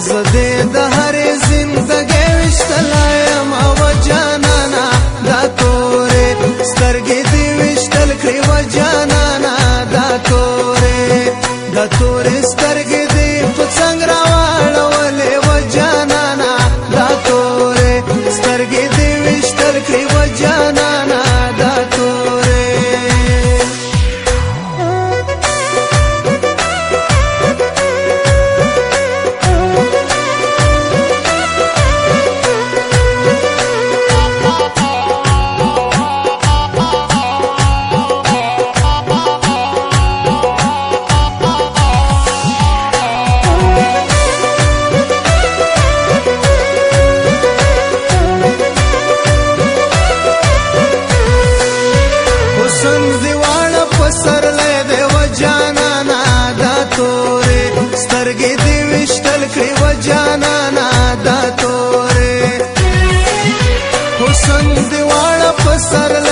زده د هرې زندګۍ ویشتلی یم او جانانه دا تورې سترګې دې ویشتل کړې و جانانه دا تورې سترګې دې په څنګ راواړولې و جانانه دا تورې سترګې دې ویشتل کړې و جانانه دا تورې پسرلی دی و جانانا دا تورې سترګې دې ویشتل کړې و جانانا دا تورې حسن دې واړه پسرلی